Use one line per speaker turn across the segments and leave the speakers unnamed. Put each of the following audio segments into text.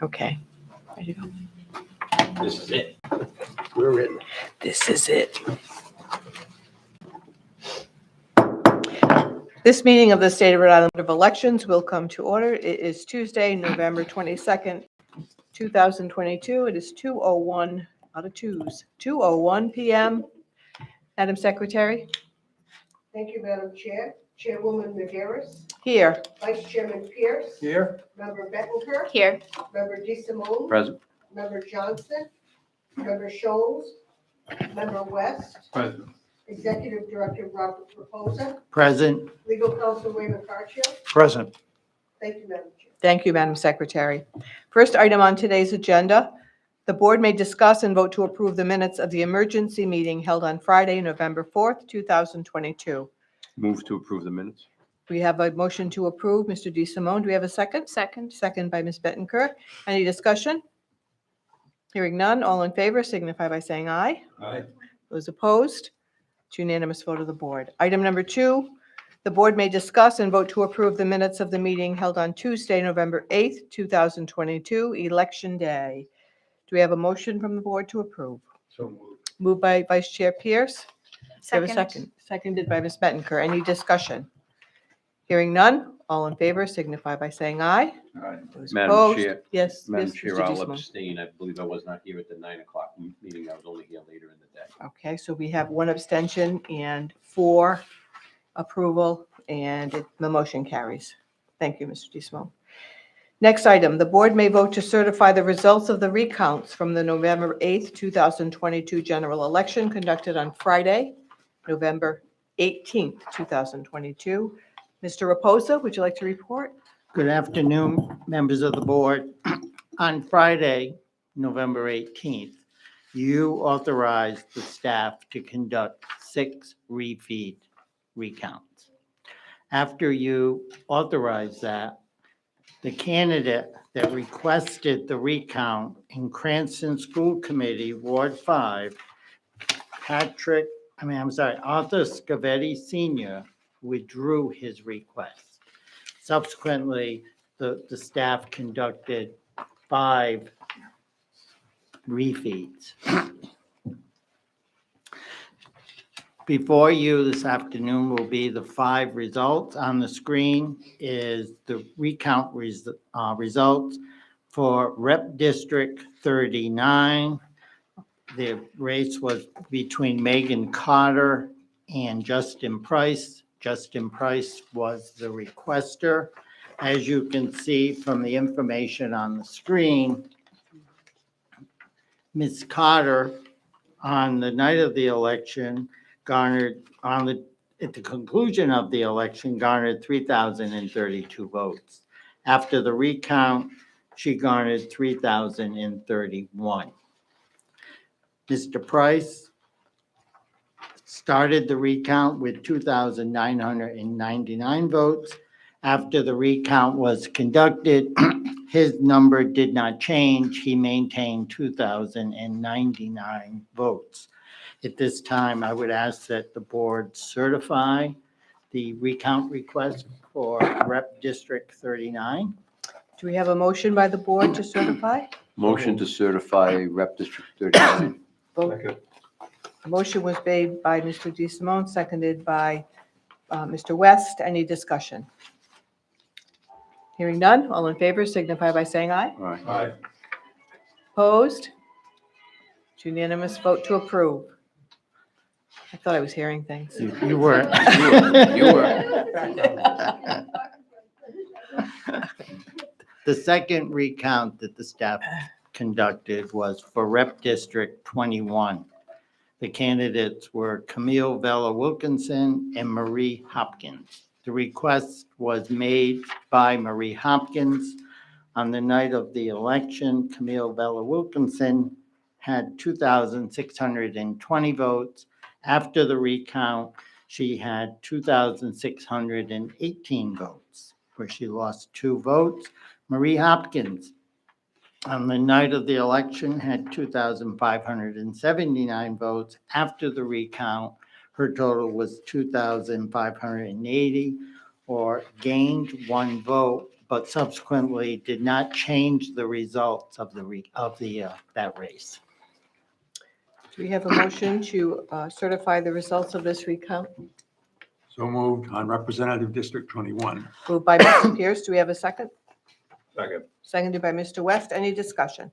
Okay. Ready to go?
This is it. We're in.
This is it. This meeting of the State of Rhode Island Board of Elections will come to order. It is Tuesday, November 22nd, 2022. It is 2:01, out of twos, 2:01 PM. Madam Secretary?
Thank you, Madam Chair. Chairwoman McGarris,
Here.
Vice Chairman Pierce,
Here.
Member Bettenker,
Here.
Member DeSimone,
Present.
Member Johnson, Member Scholes, Member West,
Present.
Executive Director Robert Reposa,
Present.
Legal Counsel Raymond Carchio.
Present.
Thank you, Madam Chair.
Thank you, Madam Secretary. First item on today's agenda, the board may discuss and vote to approve the minutes of the emergency meeting held on Friday, November 4th, 2022.
Move to approve the minutes.
We have a motion to approve. Mr. DeSimone, do we have a second? Second. Second by Ms. Bettenker. Any discussion? Hearing none, all in favor signify by saying aye.
Aye.
Those opposed? It's unanimous vote of the board. Item number 2, the board may discuss and vote to approve the minutes of the meeting held on Tuesday, November 8th, 2022, Election Day. Do we have a motion from the board to approve?
So moved.
Moved by Vice Chair Pierce. Do we have a second? Seconded by Ms. Bettenker. Any discussion? Hearing none, all in favor signify by saying aye.
Aye.
Those
Madam
opposed?
Chair-
Yes.
Madam
yes,
Chair,
Mr.
I'll
DeSimone.
abstain. I believe I was not here at the 9 o'clock meeting. I was only here later in the day.
Okay, so we have 1 abstention and 4 approval, and the motion carries. Thank you, Mr. DeSimone. Next item, the board may vote to certify the results of the recounts from the November 8th, 2022 general election conducted on Friday, November 18th, 2022. Mr. Reposa, would you like to report?
Good afternoon, members of the board. On Friday, November 18th, you authorized the staff to conduct 6 refeed recounts. After you authorized that, the candidate that requested the recount in Cranston School Committee, Ward 5, Arthur Scavetti Sr., withdrew his request. Subsequently, the staff conducted 5 refeeds. Before you this afternoon will be the 5 results. On the screen is the recount results for Rep District 39. The race was between Megan Carter and Justin Price. Justin Price was the requester. As you can see from the information on the screen, Ms. Carter, on the night of the election, garnered, at the conclusion of the election, garnered 3,032 votes. After the recount, she garnered 3,031. Mr. Price started the recount with 2,999 votes. After the recount was conducted, his number did not change. He maintained 2,099 votes. At this time, I would ask that the board certify the recount request for Rep District 39.
Do we have a motion by the board to certify?
Motion to certify Rep District 39.
Vote. The motion was made by Mr. DeSimone, seconded by Mr. West. Any discussion? Hearing none, all in favor signify by saying aye.
All right.
Aye.
Opposed? It's unanimous vote to approve. I thought I was hearing things.
You weren't.
You were.
The second recount that the staff conducted was for Rep District 21. The candidates were Camille Vella Wilkinson and Marie Hopkins. The request was made by Marie Hopkins. On the night of the election, Camille Vella Wilkinson had 2,620 votes. After the recount, she had 2,618 votes, where she lost 2 votes. Marie Hopkins, on the night of the election, had 2,579 votes. After the recount, her total was 2,580, or gained 1 vote, but subsequently did not change the results of that race.
Do we have a motion to certify the results of this recount?
So moved on Representative District 21.
Moved by Mr. Pierce. Do we have a second?
Second.
Seconded by Mr. West. Any discussion?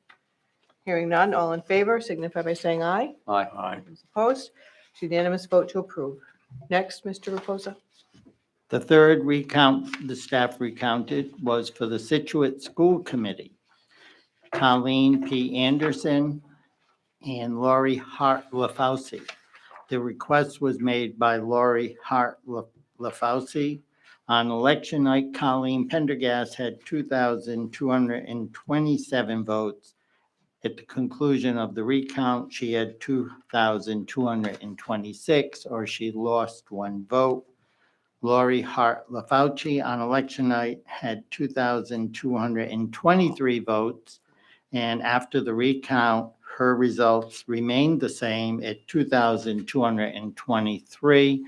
Hearing none, all in favor signify by saying aye.
Aye.
Aye.
Those opposed? It's unanimous vote to approve. Next, Mr. Reposa.
The third recount the staff recounted was for the Situate School Committee. Colleen P. Anderson and Lori Hart LaFauci. The request was made by Lori Hart LaFauci. On election night, Colleen Pendergast had 2,227 votes. At the conclusion of the recount, she had 2,226, or she lost one vote. Lori Hart LaFauci on election night had 2,223 votes, and after the recount, her results remained the same at 2,223.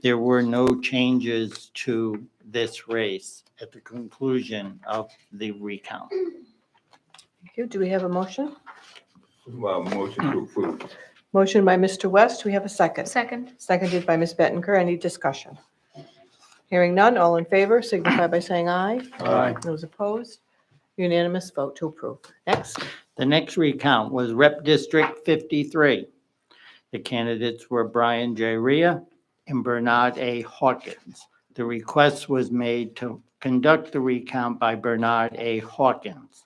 There were no changes to this race at the conclusion of the recount.
Thank you. Do we have a motion?
Well, motion to approve.
Motion by Mr. West. Do we have a second?
Second.
Seconded by Ms. Bettenker. Any discussion? Hearing none, all in favor signify by saying aye.
Aye.
Those opposed? Unanimous vote to approve. Next.
The next recount was Rep. District 53. The candidates were Brian J. Rhea and Bernard A. Hawkins. The request was made to conduct the recount by Bernard A. Hawkins.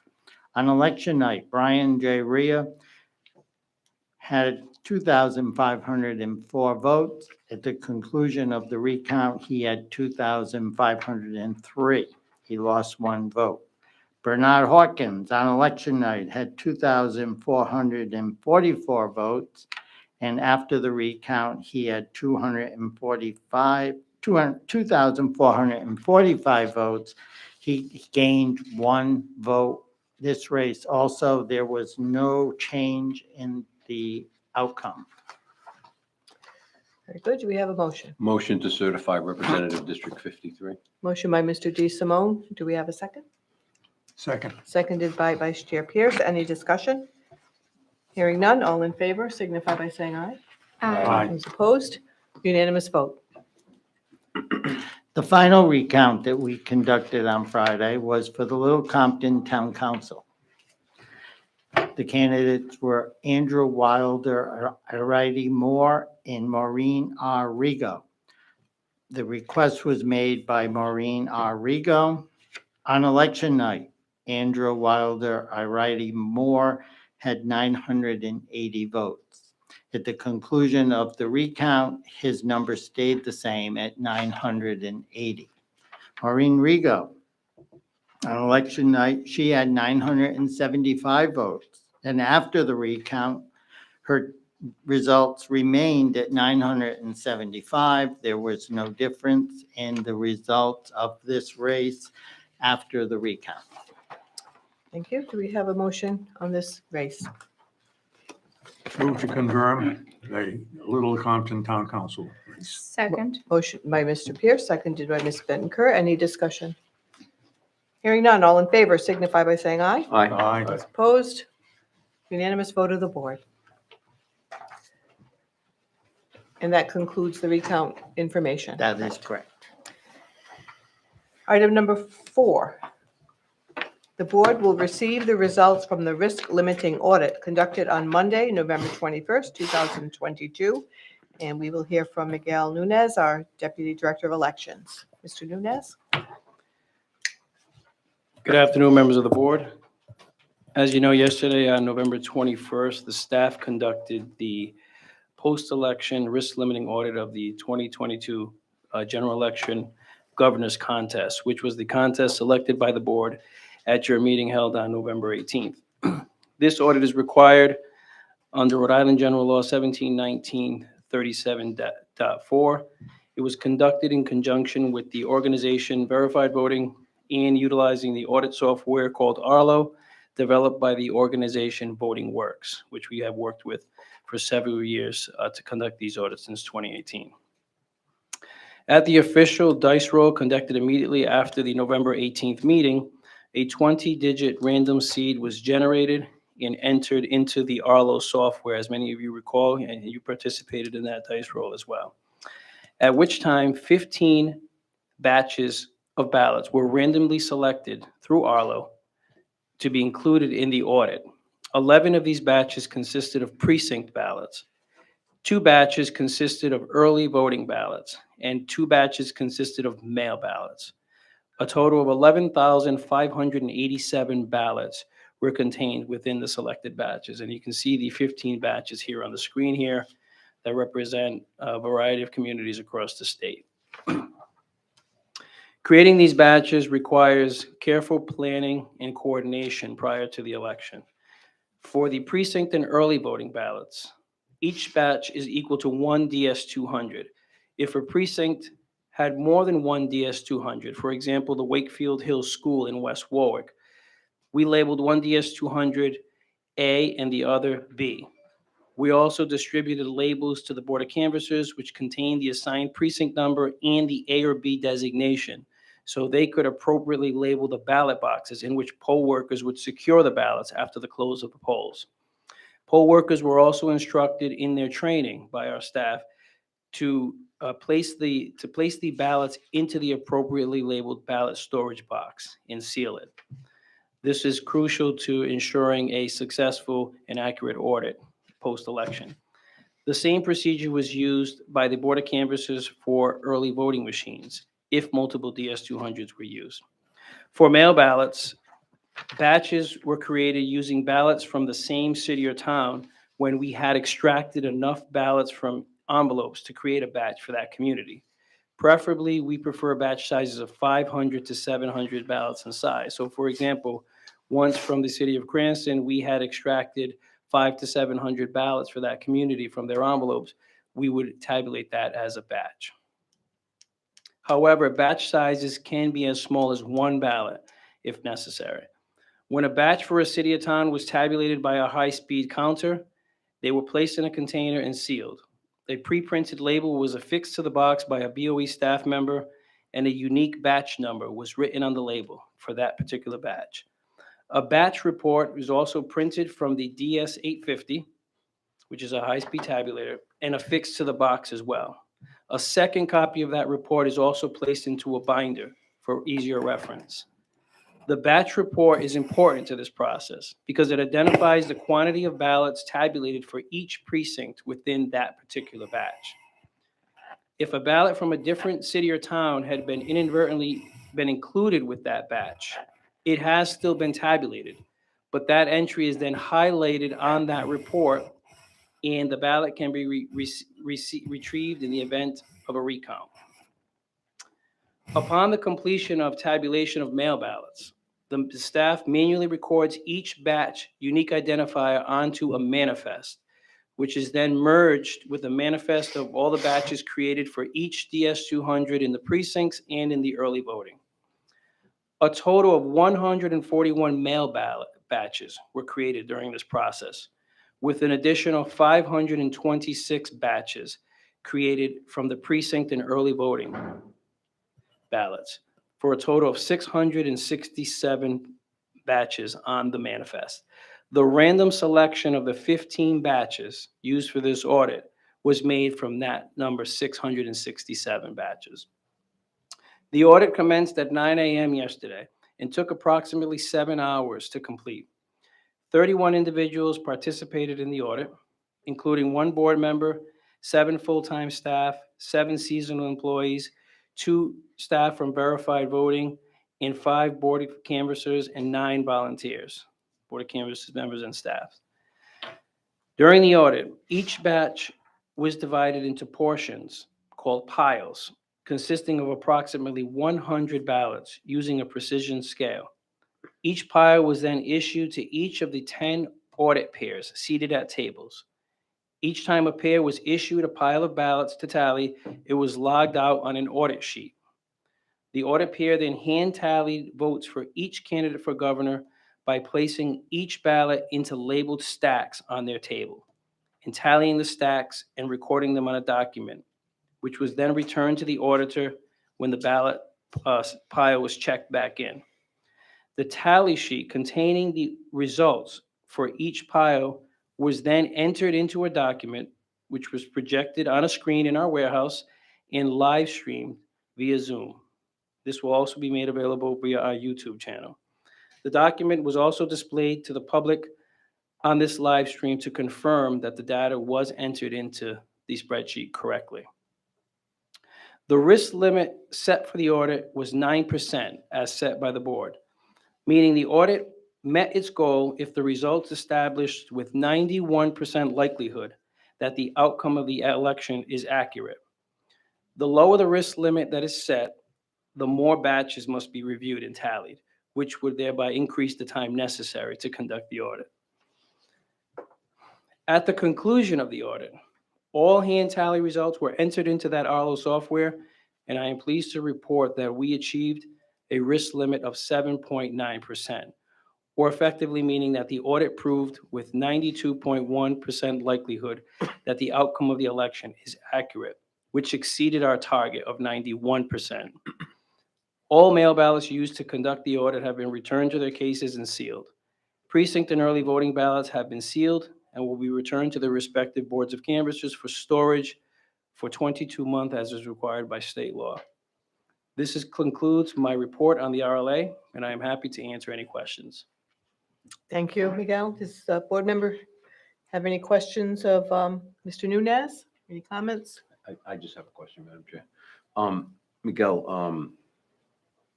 On election night, Brian J. Rhea had 2,504 votes. At the conclusion of the recount, he had 2,503. He lost one vote. Bernard Hawkins on election night had 2,444 votes, and after the recount, he had 2,445 votes. He gained one vote. This race also, there was no change in the outcome.
Very good. Do we have a motion?
Motion to certify Representative District 53.
Motion by Mr. D. Simone. Do we have a second?
Second.
Seconded by Vice Chair Pierce. Any discussion? Hearing none, all in favor signify by saying aye.
Aye.
Those opposed? Unanimous vote.
The final recount that we conducted on Friday was for the Little Compton Town Council. The candidates were Andrew Wilder, Iridy Moore, and Maureen R. Rigo. The request was made by Maureen R. Rigo. On election night, Andrew Wilder, Iridy Moore had 980 votes. At the conclusion of the recount, his number stayed the same at 980. Maureen Rigo, on election night, she had 975 votes. And after the recount, her results remained at 975. There was no difference in the results of this race after the recount.
Thank you. Do we have a motion on this race?
Move to confirm the Little Compton Town Council.
Second.
Motion by Mr. Pierce, seconded by Ms. Bettenker. Any discussion? Hearing none, all in favor signify by saying aye.
Aye.
Aye.
Opposed? Unanimous vote of the board. And that concludes the recount information.
That is correct.
Item number 4. The board will receive the results from the risk limiting audit conducted on Monday, November 21st, 2022. And we will hear from Miguel Nunez, our Deputy Director of Elections. Mr. Nunez?
Good afternoon, members of the board. As you know, yesterday on November 21st, the staff conducted the post-election risk limiting audit of the 2022 general election governors contest, which was the contest selected by the board at your meeting held on November 18th. This audit is required under Rhode Island General Law 1719-37.4. It was conducted in conjunction with the organization Verified Voting and utilizing the audit software called Arlo, developed by the organization Voting Works, which we have worked with for several years to conduct these audits since 2018. At the official dice roll conducted immediately after the November 18th meeting, A 20-digit random seed was generated and entered into the Arlo software, as many of you recall, and you participated in that dice roll as well. At which time 15 batches of ballots were randomly selected through Arlo to be included in the audit. 11 of these batches consisted of precinct ballots. 2 batches consisted of early voting ballots, and 2 batches consisted of mail ballots. A total of 11,587 ballots were contained within the selected batches. And you can see the 15 batches here on the screen here that represent a variety of communities across the state. Creating these batches requires careful planning and coordination prior to the election. For the precinct and early voting ballots, each batch is equal to 1 DS-200. If a precinct had more than 1 DS-200, for example, the Wakefield Hills School in West Warwick, we labeled 1 DS-200 A and the other B. We also distributed labels to the Board of Canvassers, which contained the assigned precinct number and the A or B designation, so they could appropriately label the ballot boxes in which poll workers would secure the ballots after the close of the polls. Poll workers were also instructed in their training by our staff to place the ballots into the appropriately labeled ballot storage box and seal it. This is crucial to ensuring a successful and accurate audit post-election. The same procedure was used by the Board of Canvassers for early voting machines, if multiple DS-200s were used. For mail ballots, batches were created using ballots from the same city or town when we had extracted enough ballots from envelopes to create a batch for that community. Preferably, we prefer batch sizes of 500 to 700 ballots in size. So for example, once from the city of Cranston, we had extracted 500 to 700 ballots for that community from their envelopes. We would tabulate that as a batch. However, batch sizes can be as small as 1 ballot if necessary. When a batch for a city or town was tabulated by a high-speed counter, they were placed in a container and sealed. A pre-printed label was affixed to the box by a BOE staff member, and a unique batch number was written on the label for that particular batch. A batch report was also printed from the DS-850, which is a high-speed tabulator, and affixed to the box as well. A second copy of that report is also placed into a binder for easier reference. The batch report is important to this process because it identifies the quantity of ballots tabulated for each precinct within that particular batch. If a ballot from a different city or town had been inadvertently included with that batch, it has still been tabulated, but that entry is then highlighted on that report, and the ballot can be retrieved in the event of a recount. Upon the completion of tabulation of mail ballots, the staff manually records each batch unique identifier onto a manifest, which is then merged with a manifest of all the batches created for each DS-200 in the precincts and in the early voting. A total of 141 mail ballot batches were created during this process, with an additional 526 batches created from the precinct and early voting ballots, for a total of 667 batches on the manifest. The random selection of the 15 batches used for this audit was made from that number, 667 batches. The audit commenced at 9 a.m. yesterday and took approximately 7 hours to complete. 31 individuals participated in the audit, including 1 board member, 7 full-time staff, 7 seasonal employees, 2 staff from verified voting, and 5 board canvassers and 9 volunteers, board of canvassers members and staff. During the audit, each batch was divided into portions called piles, consisting of approximately 100 ballots using a precision scale. Each pile was then issued to each of the 10 audit pairs seated at tables. Each time a pair was issued a pile of ballots to tally, it was logged out on an audit sheet. The audit pair then hand tallied votes for each candidate for governor by placing each ballot into labeled stacks on their table and tallying the stacks and recording them on a document, which was then returned to the auditor when the ballot pile was checked back in. The tally sheet containing the results for each pile was then entered into a document which was projected on a screen in our warehouse and live streamed via Zoom. This will also be made available via our YouTube channel. The document was also displayed to the public on this live stream to confirm that the data was entered into the spreadsheet correctly. The risk limit set for the audit was 9% as set by the board, meaning the audit met its goal if the results established with 91% likelihood that the outcome of the election is accurate. The lower the risk limit that is set, the more batches must be reviewed and tallied, which would thereby increase the time necessary to conduct the audit. At the conclusion of the audit, all hand tally results were entered into that Arlo software, and I am pleased to report that we achieved a risk limit of 7.9%, or effectively meaning that the audit proved with 92.1% likelihood that the outcome of the election is accurate, which exceeded our target of 91%. All mail ballots used to conduct the audit have been returned to their cases and sealed. Precinct and early voting ballots have been sealed and will be returned to their respective boards of canvassers for storage for 22 months as is required by state law. This concludes my report on the RLA, and I am happy to answer any questions.
Thank you, Miguel. Does the board member have any questions of Mr. Nunez? Any comments?
I just have a question, Madam Chair. Miguel,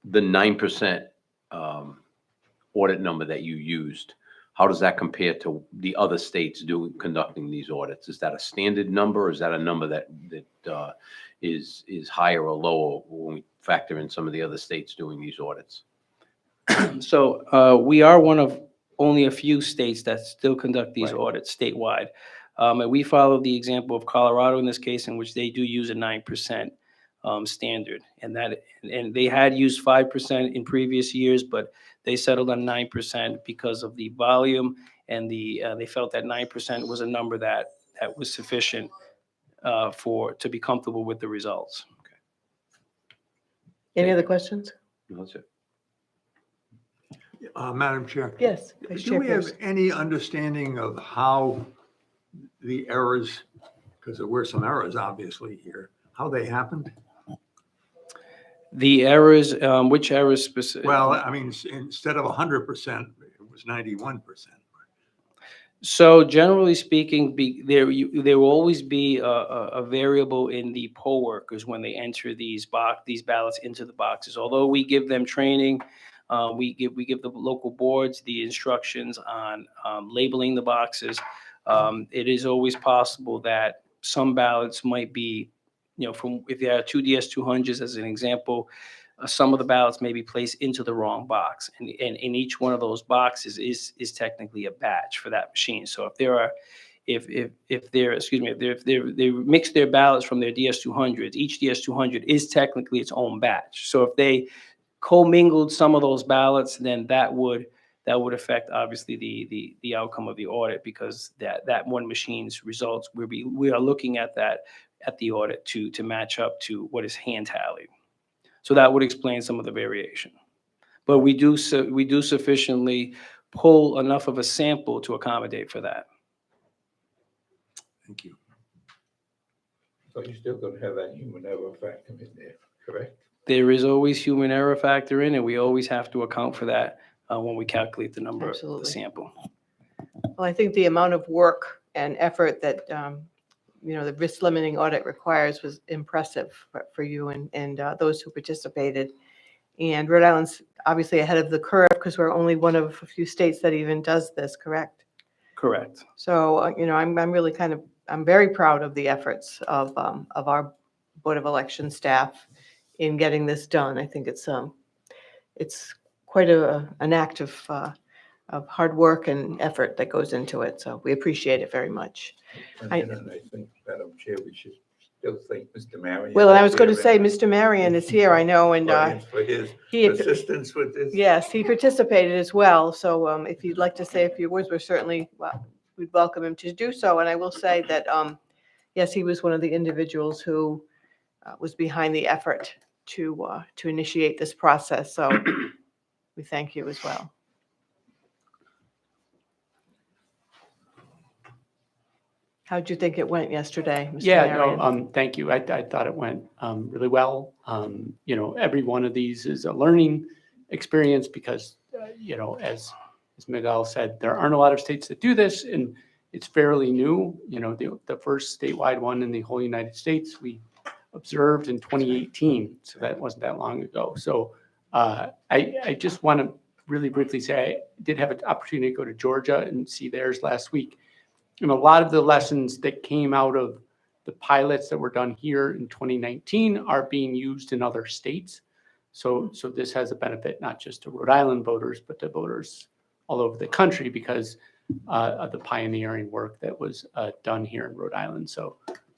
the 9% audit number that you used, how does that compare to the other states conducting these audits? Is that a standard number, or is that a number that is higher or lower when we factor in some of the other states doing these audits?
So we are one of only a few states that still conduct these
Right.
audits statewide. And we follow the example of Colorado in this case, in which they do use a 9% standard. And they had used 5% in previous years, but they settled on 9% because of the volume, and they felt that 9% was a number that was sufficient to be comfortable with the results.
Any other questions?
No, that's it.
Madam Chair,
Yes. Vice
do we have
Chairperson.
any understanding of how the errors, because there were some errors obviously here, how they happened?
The errors, which errors specifically?
Well, I mean, instead of 100%, it was 91%.
So generally speaking, there will always be a variable in the poll workers when they enter these ballots into the boxes. Although we give them training, we give the local boards the instructions on labeling the boxes. It is always possible that some ballots might be, if you have two DS200s as an example, some of the ballots may be placed into the wrong box, and in each one of those boxes is technically a batch for that machine. So if they mix their ballots from their DS200s, each DS200 is technically its own batch. So if they commingled some of those ballots, then that would affect obviously the outcome of the audit, because that one machine's results we are looking at the audit to match up to what is hand tallied. So that would explain some of the variation. But we do sufficiently pull enough of a sample to accommodate for that.
Thank you.
But you're still going to have that human error factor in there, correct?
There is always human error factor in, and we always have to account for that when we calculate the number of
Absolutely.
the sample.
Well, I think the amount of work and effort that, the risk limiting audit requires was impressive for you and those who participated. And Rhode Island's obviously ahead of the curve because we're only one of a few states that even does this, correct?
Correct.
So, I'm really I'm very proud of the efforts of our Board of Election staff in getting this done. I think it's quite an act of hard work and effort that goes into it. So we appreciate it very much.
And I think, Madam Chair, we should still thank Mr. Marion.
Well, and I was going to say, Mr. Marion is here, I know, and
For his
he,
assistance with this.
yes, he participated as well. So if you'd like to say a few words, we'd welcome him to do so. And I will say that, yes, he was one of the individuals who was behind the effort to initiate this process. So we thank you as well. How'd you think it went yesterday, Mr.
Yeah,
Marion?
no, thank you. I thought it went really well. Every one of these is a learning experience because, as Miguel said, there aren't a lot of states that do this, and it's fairly new. The first statewide one in the whole United States we observed in 2018, so that wasn't that long ago. So I just want to really briefly say I did have an opportunity to go to Georgia and see theirs last week. And a lot of the lessons that came out of the pilots that were done here in 2019 are being used in other states. So this has a benefit not just to Rhode Island voters, but to voters all over the country because of the pioneering work that was done here in Rhode Island. So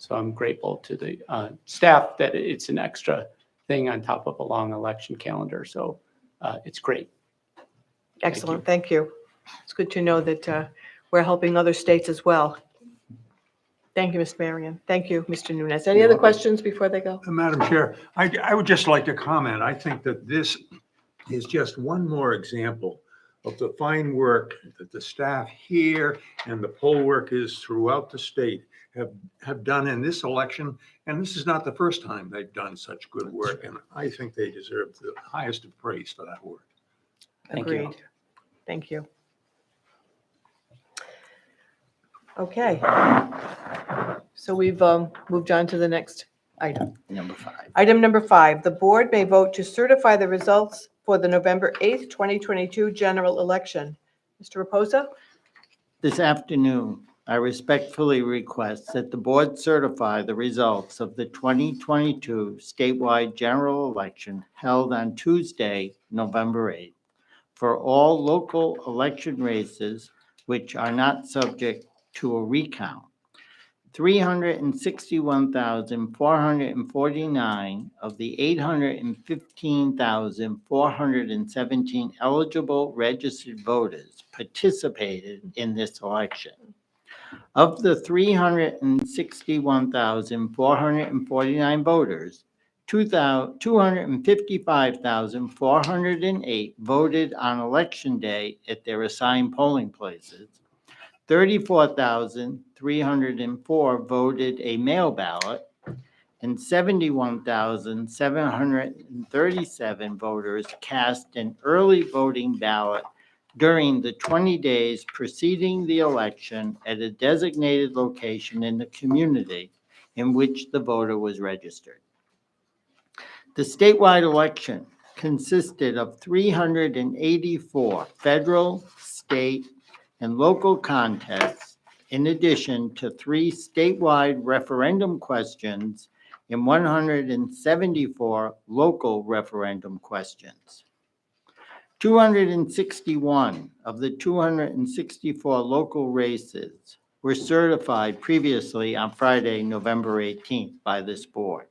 I'm grateful to the staff that it's an extra thing on top of a long election calendar. So it's great.
Excellent, thank you. It's good to know that we're helping other states as well. Thank you, Mr. Marion. Thank you, Mr. Nunes. Any
You're
other
welcome.
questions before they go?
Madam Chair, I would just like to comment. I think that this is just one more example of the fine work that the staff here and the poll workers throughout the state have done in this election. And this is not the first time they've done such good work. And I think they deserve the highest of praise for that work.
Thank you.
Agreed. Thank you. Okay. So we've moved on to the next item.
Number 5.
Item number 5, the board may vote to certify the results for the November 8th, 2022 general election. Mr. Reposa?
This afternoon, I respectfully request that the board certify the results of the 2022 statewide general election held on Tuesday, November 8th, for all local election races which are not subject to a recount. 361,449 of the 815,417 eligible registered voters participated in this election. Of the 361,449 voters, 255,408 voted on election day at their assigned polling places. 34,304 voted a mail ballot, and 71,737 voters cast an early voting ballot during the 20 days preceding the election at a designated location in the community in which the voter was registered. The statewide election consisted of 384 federal, state, and local contests, in addition to 3 statewide referendum questions and 174 local referendum questions. 261 of the 264 local races were certified previously on Friday, November 18th by this board.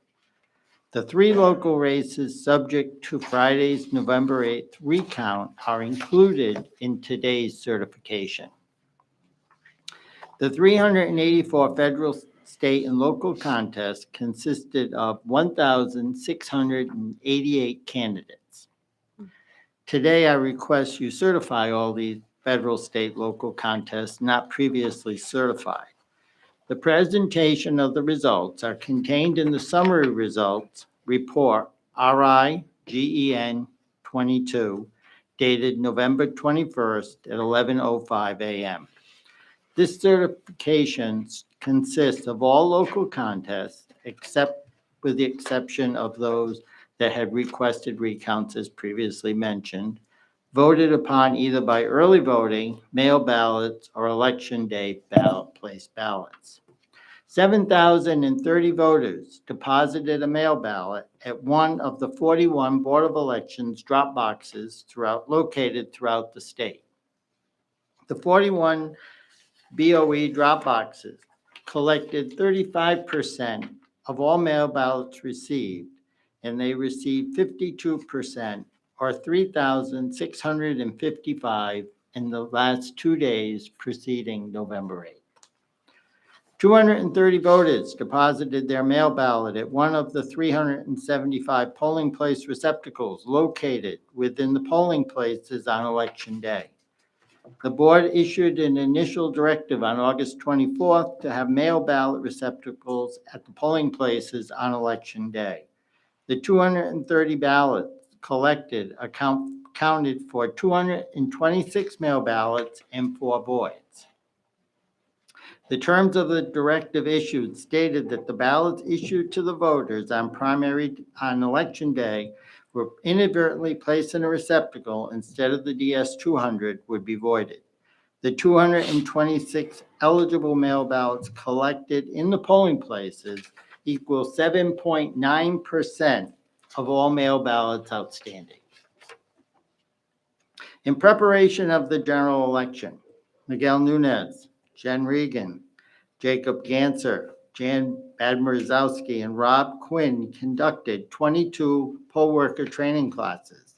The 3 local races subject to Friday's November 8th recount are included in today's certification. The 384 federal, state, and local contests consisted of 1,688 candidates. Today, I request you certify all the federal, state, local contests not previously certified. The presentation of the results are contained in the summary results report, RIGEN 22, dated November 21st at 11:05 a.m. This certification consists of all local contests, except with the exception of those that had requested recounts as previously mentioned, voted upon either by early voting, mail ballots, or election day ballot place ballots. 7,030 voters deposited a mail ballot at one of the 41 Board of Elections drop boxes located throughout the state. The 41 BOE drop boxes collected 35% of all mail ballots received, and they received 52%, or 3,655 in the last 2 days preceding November 8th. 230 voters deposited their mail ballot at one of the 375 polling place receptacles located within the polling places on Election Day. The board issued an initial directive on August 24th to have mail ballot receptacles at the polling places on Election Day. The 230 ballots collected accounted for 226 mail ballots and 4 voids. The terms of the directive issued stated that the ballots issued to the voters on Election Day were inadvertently placed in a receptacle instead of the DS-200 would be voided. The 226 eligible mail ballots collected in the polling places equal 7.9% of all mail ballots outstanding. In preparation of the general election, Miguel Nunez, Jen Regan, Jacob Ganser, Jan Badmerzowski, and Rob Quinn conducted 22 poll worker training classes,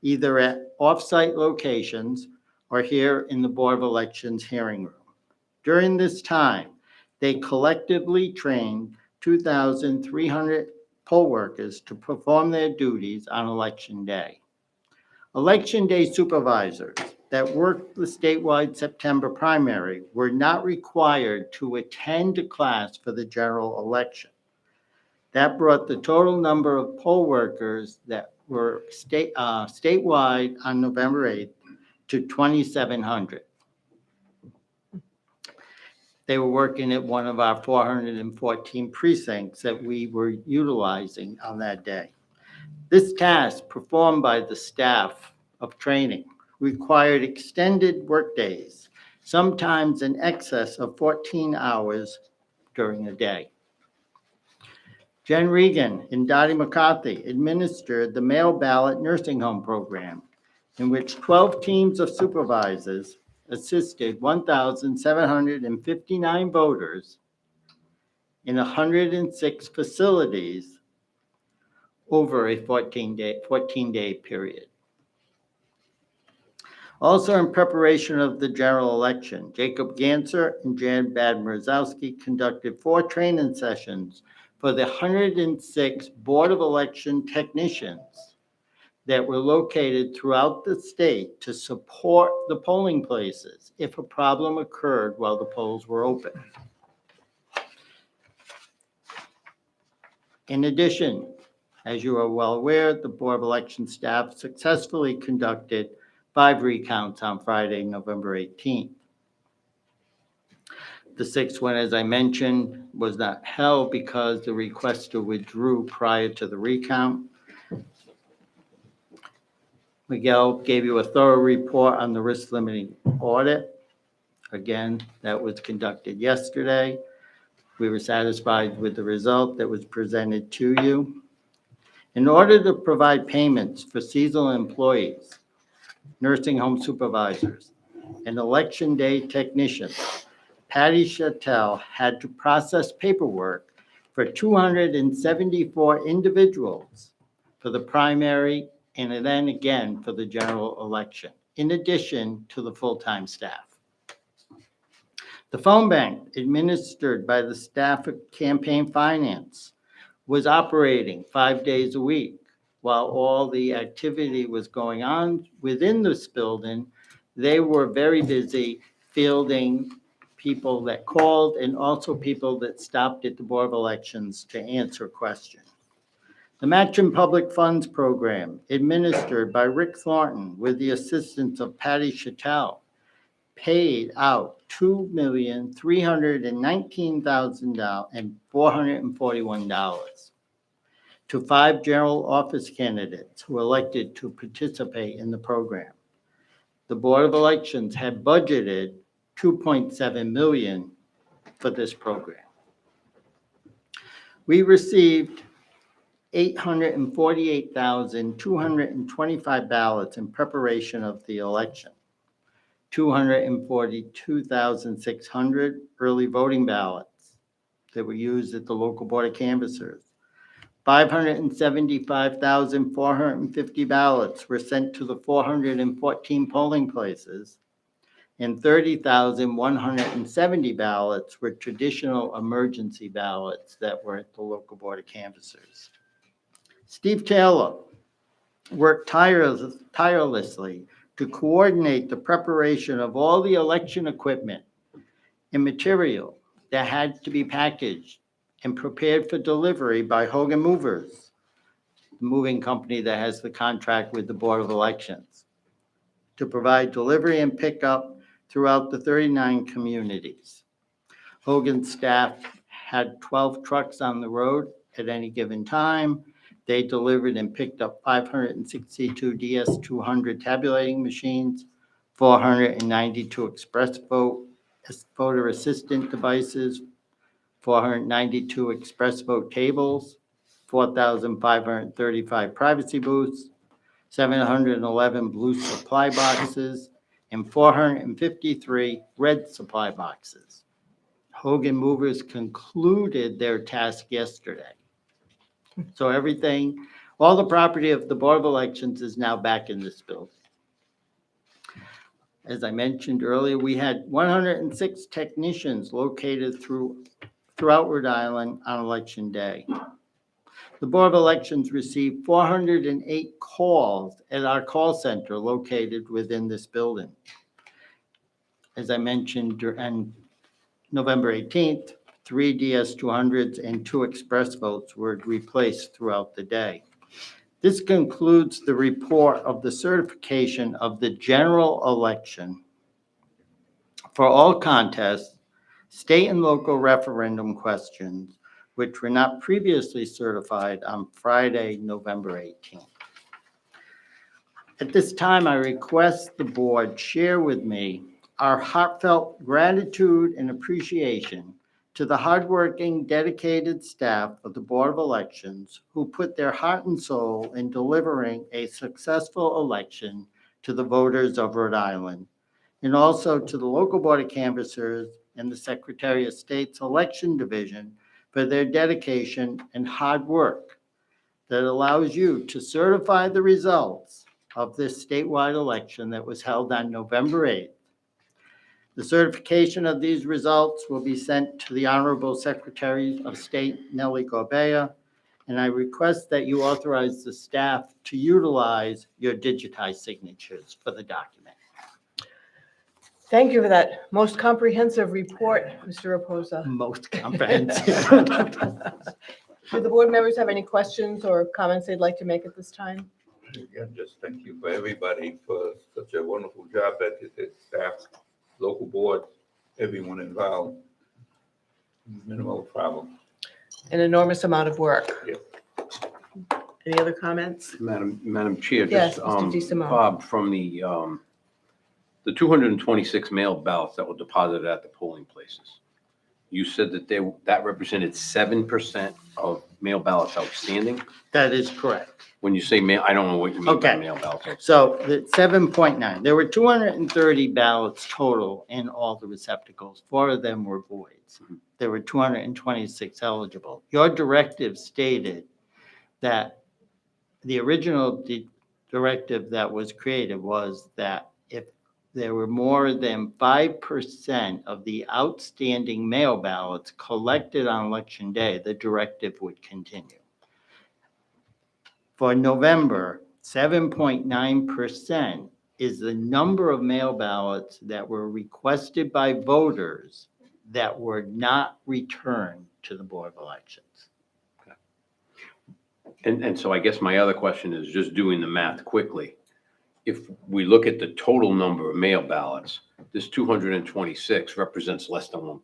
either at off-site locations or here in the Board of Elections hearing room. During this time, they collectively trained 2,300 poll workers to perform their duties on Election Day. Election Day supervisors that worked the statewide September primary were not required to attend a class for the general election. That brought the total number of poll workers that were statewide on November 8th to 2,700. They were working at one of our 414 precincts that we were utilizing on that day. This task, performed by the staff of training, required extended workdays, sometimes in excess of 14 hours during the day. Jen Regan and Dottie McCarthy administered the mail ballot nursing home program, in which 12 teams of supervisors assisted 1,759 voters in 106 facilities over a 14-day period. Also in preparation of the general election, Jacob Ganser and Jan Badmerzowski conducted 4 training sessions for the 106 Board of Election technicians that were located throughout the state to support the polling places if a problem occurred while the polls were open. In addition, as you are well aware, the Board of Election staff successfully conducted 5 recounts on Friday, November 18th. The 6th one, as I mentioned, was not held because the requester withdrew prior to the recount. Miguel gave you a thorough report on the risk limiting audit. Again, that was conducted yesterday. We were satisfied with the result that was presented to you. In order to provide payments for seasonal employees, nursing home supervisors, and election day technicians, Patty Chattel had to process paperwork for 274 individuals for the primary and then again for the general election, in addition to the full-time staff. The phone bank administered by the staff of campaign finance was operating 5 days a week. While all the activity was going on within this building, they were very busy fielding people that called and also people that stopped at the Board of Elections to answer questions. The Matching Public Funds Program, administered by Rick Thornton with the assistance of Patty Chattel, paid out $2,319,441 to 5 general office candidates who elected to participate in the program. The Board of Elections had budgeted $2.7 million for this program. We received 848,225 ballots in preparation of the election, 242,600 early voting ballots that were used at the local Board of Canvassers. 575,450 ballots were sent to the 414 polling places, and 30,170 ballots were traditional emergency ballots that were at the local board of canvassers. Steve Taylor worked tirelessly to coordinate the preparation of all the election equipment and material that had to be packaged and prepared for delivery by Hogan Movers, the moving company that has the contract with the Board of Elections, to provide delivery and pickup throughout the 39 communities. Hogan's staff had 12 trucks on the road at any given time. They delivered and picked up 562 DS200 tabulating machines, 492 express voter assistant devices, 492 express vote tables, 4,535 privacy booths, 711 blue supply boxes, and 453 red supply boxes. Hogan Movers concluded their task yesterday. So everything, all the property of the Board of Elections is now back in this building. As I mentioned earlier, we had 106 technicians located throughout Rhode Island on Election Day. The Board of Elections received 408 calls at our call center located within this building. As I mentioned, on November 18th, 3 DS200s and 2 express votes were replaced throughout the day. This concludes the report of the certification of the general election for all contests, state and local referendum questions, which were not previously certified on Friday, November 18th. At this time, I request the board share with me our heartfelt gratitude and appreciation to the hardworking, dedicated staff of the Board of Elections who put their heart and soul in delivering a successful election to the voters of Rhode Island, and also to the local Board of Canvassers and the Secretary of State's Election Division for their dedication and hard work that allows you to certify the results of this statewide election that was held on November 8th. The certification of these results will be sent to the Honorable Secretary of State, Nellie Gorbea, and I request that you authorize the staff to utilize your digitized signatures for the document.
Thank you for that most comprehensive report, Mr. Reposa.
Most comprehensive.
Do the board members have any questions or comments they'd like to make at this time?
Again, just thank you for everybody for such a wonderful job that you did, staff, local board, everyone involved. Minimal problem.
An enormous amount of work.
Yep.
Any other comments?
Madam Chair,
Yes,
just,
Mr. DeSimone.
Bob, from the 226 mail ballots that were deposited at the polling places, you said that that represented 7% of mail ballots outstanding?
That is correct.
When you say mail, I don't know what you mean by
Okay.
mail ballots.
So the 7.9, there were 230 ballots total in all the receptacles. 4 of them were voids. There were 226 eligible. Your directive stated that the original directive that was created was that if there were more than 5% of the outstanding mail ballots collected on Election Day, the directive would continue. For November, 7.9% is the number of mail ballots that were requested by voters that were not returned to the Board of Elections.
And so I guess my other question is just doing the math quickly. If we look at the total number of mail ballots, this 226 represents less than 1%.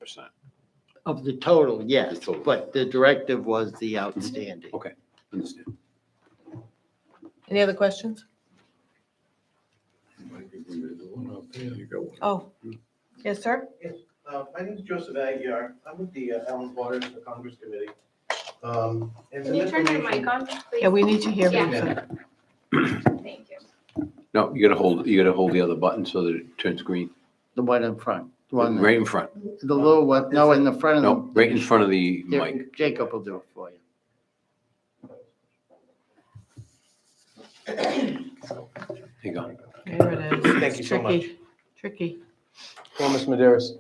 Of the total, yes,
The total.
but the directive was the outstanding.
Okay, understand.
Any other questions? Oh, yes, sir?
Yes, my name is Joseph Aguirre. I'm with the Allen Waters, the Congress Committee. And
Can
some
you turn your mic
information-
on, please?
Yeah, we need to hear from
Yeah.
you.
Thank you.
No, you gotta hold the other button so that it turns green.
The one in front, the one,
Right in front.
the little one, no, in the front of
No,
the.
right in front of the
Here,
mic.
Jacob will do it for you.
Hang on.
There it is.
Thank you so
Tricky, tricky.
Well, Ms. Maderas,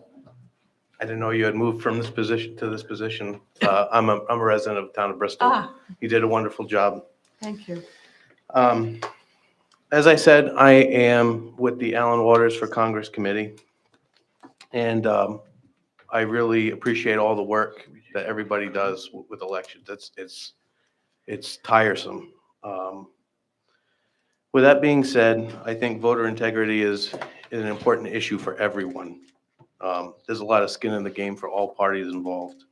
I didn't know you had moved from this position to this position. I'm a resident of the town of Bristol.
Ah,
You did a wonderful job.
thank you.
As I said, I am with the Allen Waters for Congress Committee. And I really appreciate all the work that everybody does with elections. It's tiresome. With that being said, I think voter integrity is an important issue for everyone. There's a lot of skin in the game for all parties involved.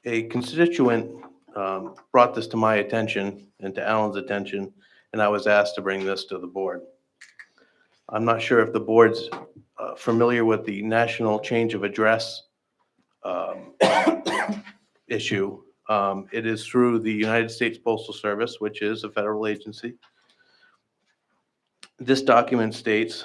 A constituent brought this to my attention and to Alan's attention, and I was asked to bring this to the board. I'm not sure if the board's familiar with the national change of address issue. It is through the United States Postal Service, which is a federal agency. This document states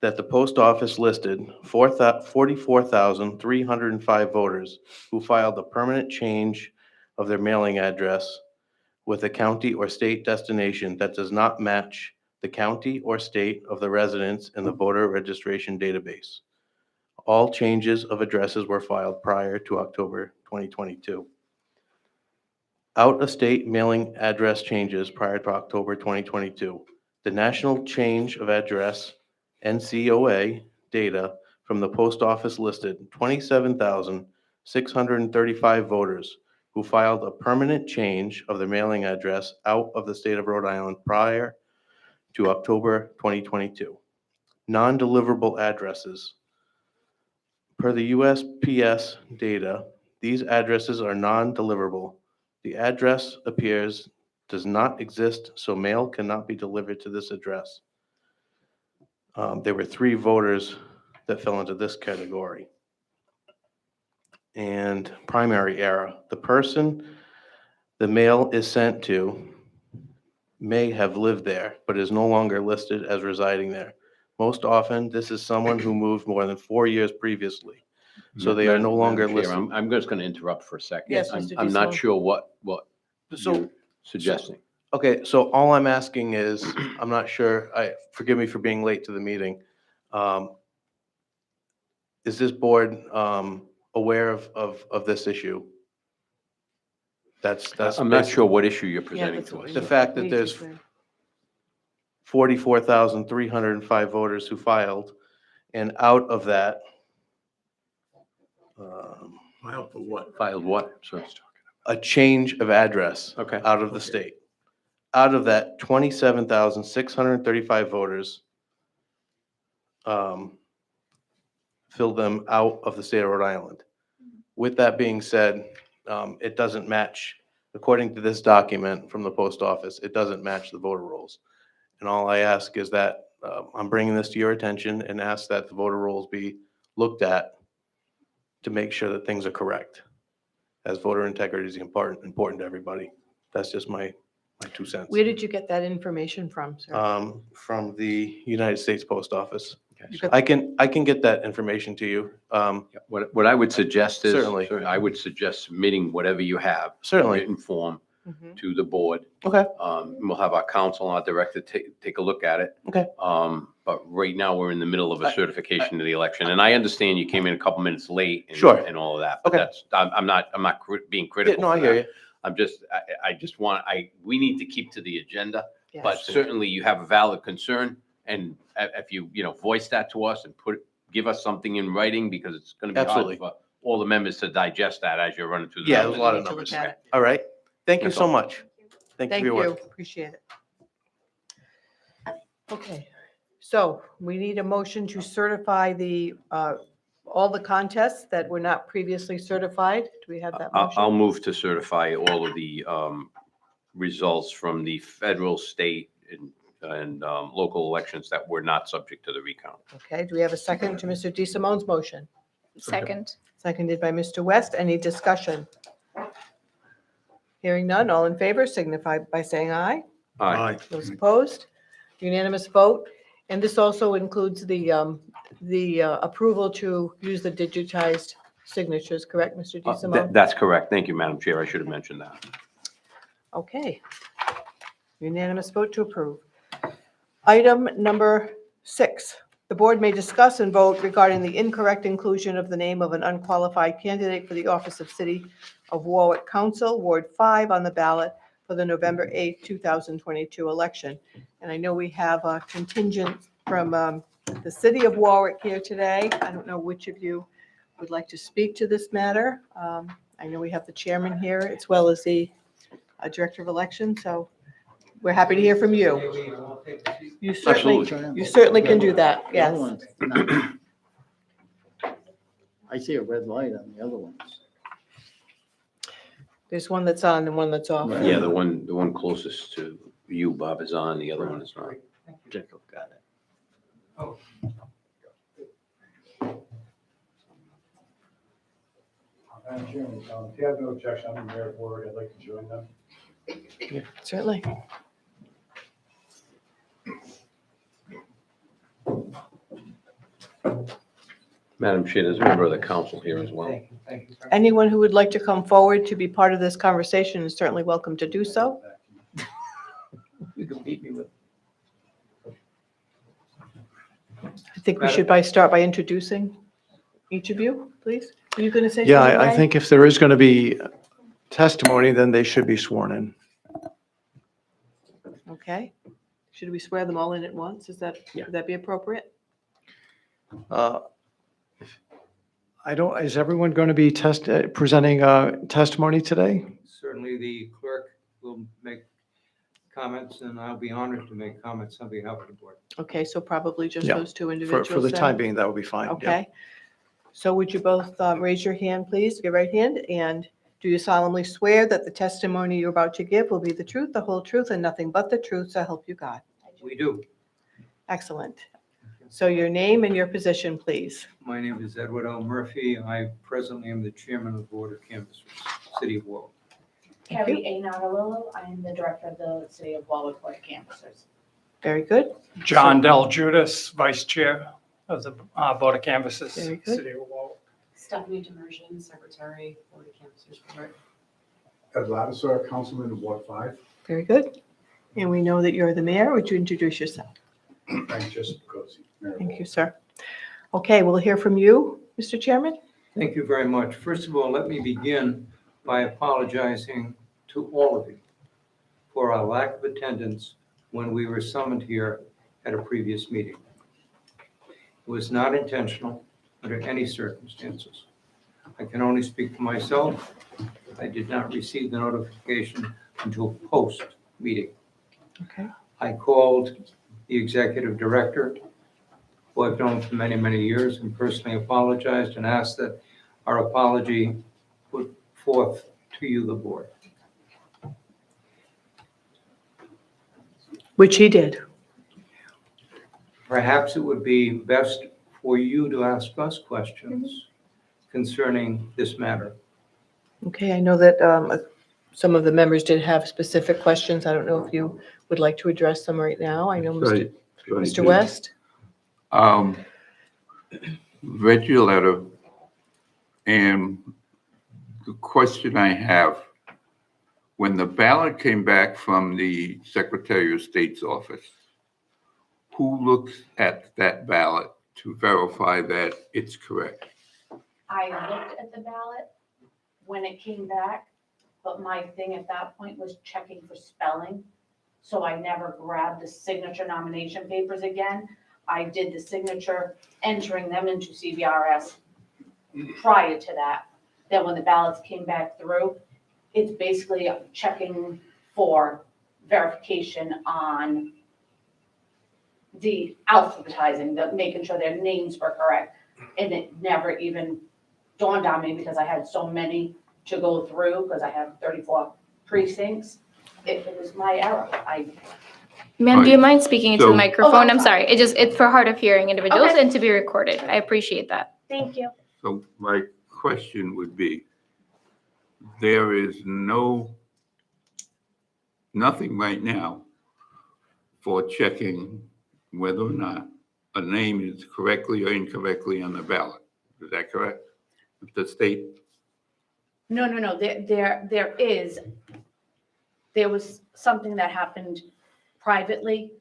that the post office listed 44,305 voters who filed a permanent change of their mailing address with a county or state destination that does not match the county or state of the residents in the voter registration database. All changes of addresses were filed prior to October 2022. Out-of-state mailing address changes prior to October 2022. The national change of address NCOA data from the post office listed 27,635 voters who filed a permanent change of their mailing address out of the state of Rhode Island prior to October 2022. Non-deliverable addresses. Per the USPS data, these addresses are non-deliverable. The address does not exist, so mail cannot be delivered to this address. There were 3 voters that fell into this category. And primary error, the person the mail is sent to may have lived there, but is no longer listed as residing there. Most often, this is someone who moved more than 4 years previously. So they are no longer
Madam Chair,
listed.
I'm just going to interrupt for a second.
Yes,
I'm-
Mr.
I'm not
DeSimone.
sure what
So,
you're suggesting.
okay, so all I'm asking is, I'm not sure, forgive me for being late to the meeting. Is this board aware of this issue? That's
I'm not
basically
sure what issue you're
Yeah,
presenting
that's
to
what
us.
we
the
need-
fact that
need to
there's
clear.
44,305 voters who filed, and out of that,
File for what?
Filed what? So-
a change of address
Okay.
out of the
Okay.
state. Out of that, 27,635 voters filled them out of the state of Rhode Island. With that being said, it doesn't match, according to this document from the post office, it doesn't match the voter rolls. And all I ask is that, I'm bringing this to your attention and ask that the voter rolls be looked at to make sure that things are correct, as voter integrity is important to everybody. That's just my 2 cents.
Where did you get that information from, sir?
From the United States Post Office.
Okay,
You
so-
got-
I can get that information to you.
What I would suggest is,
Certainly.
sir, I would suggest submitting whatever you have. in
Certainly.
Written form
Mhm.
to the board.
Okay.
We'll have our counsel and our director take a look at it.
Okay.
But right now, we're in the middle of a certification of the election, and I understand you came in a couple minutes late.
Sure.
And all of that. But
Okay.
that's, I'm not being
Yeah,
critical.
no, I
for
hear
that.
you.
I'm just, I just want, we need to keep to the agenda. But
Yes.
certainly you have a valid concern, and if you, voice that to us and give us something in writing, because it's going to be hard
Absolutely.
for all the members to digest that as you're running through the.
Yeah, there's a lot
We
of
need to
numbers.
look at it.
All right. Thank you
That's
so
all.
much. Thank you
Thank
for your work.
you, appreciate it. Okay, so we need a motion to certify all the contests that were not previously certified. Do we have that
I'll
motion?
move to certify all of the results from the federal, state, and local elections that were not subject to the recount.
Okay, do we have a second to Mr. DeSimone's motion?
Second.
Seconded by Mr. West. Any discussion? Hearing none, all in favor signify by saying aye.
Aye.
Those opposed? Unanimous vote. And this also includes the approval to use the digitized signatures, correct, Mr. DeSimone?
That's correct. Thank you, Madam Chair. I should have mentioned that.
Okay. Unanimous vote to approve. Item number 6, the board may discuss and vote regarding the incorrect inclusion of the name of an unqualified candidate for the office of City of Warwick Council, Ward 5, on the ballot for the November 8, 2022 election. And I know we have a contingent from the City of Warwick here today. I don't know which of you would like to speak to this matter. I know we have the chairman here as well as the director of elections, so we're happy to hear from you. You certainly can do that,
The other
yes.
one's not. I see a red light on the other ones.
There's one that's on and one that's off.
Right.
Yeah, the one closest to you, Bob, is on, the other one is not.
Jacob got it.
Madam Chairman, if you have no objection, I'm the mayor of Warwick, I'd like to join them.
Certainly.
Madam Chair, there's a member of the council here as well.
Thank you.
Anyone who would like to come forward to be part of this conversation is certainly welcome to do so.
You can beat me with.
I think we should start by introducing each of you, please. Are you going to say something?
Yeah, I
Ray?
think if there is going to be testimony, then they should be sworn in.
Okay. Should we swear them all in at once? Would that be appropriate?
Is everyone going to be presenting testimony today?
Certainly, the clerk will make comments, and I'll be honored to make comments on behalf of the board.
Okay, so probably just
Yeah,
those two individuals.
For the
then?
time being, that would be fine. yeah.
Okay. So would you both raise your hand, please, your right hand, and do you solemnly swear that the testimony you're about to give will be the truth, the whole truth, and nothing but the truth, so help you God?
We do.
Excellent. So your name and your position, please.
My name is Edward L. Murphy. I presently am the chairman of the Board of Canvassers, City of Warwick.
Thank you.
Carrie A. Nagalolo, I am the director of the City of Warwick Board of Canvassers.
Very good.
John Del Judas, Vice Chair of the Board of Canvassers,
Very good.
City of Warwick.
Stephanie Demersion, Secretary, Board of Canvassers, Board.
Ed Ladisar, Councilman of Ward 5.
Very good. And we know that you're the mayor. Would you introduce yourself?
I'm Joseph Cozy, Mayor of
Thank you, sir. Okay, we'll hear from you, Mr. Chairman.
Thank you very much. First of all, let me begin by apologizing to all of you for our lack of attendance when we were summoned here at a previous meeting. It was not intentional under any circumstances. I can only speak for myself. I did not receive the notification until post-meeting.
Okay.
I called the executive director, who I've known for many, many years, and personally apologized and asked that our apology put forth to you, the board.
Which he did.
Perhaps it would be best for you to ask us questions concerning this matter.
Okay, I know that some of the members did have specific questions. I don't know if you would like to address them right now. I know Mr. West.
Read your letter, and the question I have, when the ballot came back from the Secretary of State's office, who looks at that ballot to verify that it's correct?
I looked at the ballot when it came back, but my thing at that point was checking for spelling. So I never grabbed the signature nomination papers again. I did the signature, entering them into CVRS prior to that. Then when the ballots came back through, it's basically checking for verification on the alphabetizing, making sure their names were correct. And it never even dawned on me because I had so many to go through, because I have 34 precincts. It was my error.
Ma'am, do you mind speaking into
So-
the microphone?
Oh,
I'm
I'm
sorry. It's for hard of hearing individuals
Okay.
and to be recorded. I appreciate that.
Thank you.
So my question would be, there is nothing right now for checking whether or not a name is correctly or incorrectly on the ballot. Is that correct? The state?
No. There was something that happened privately,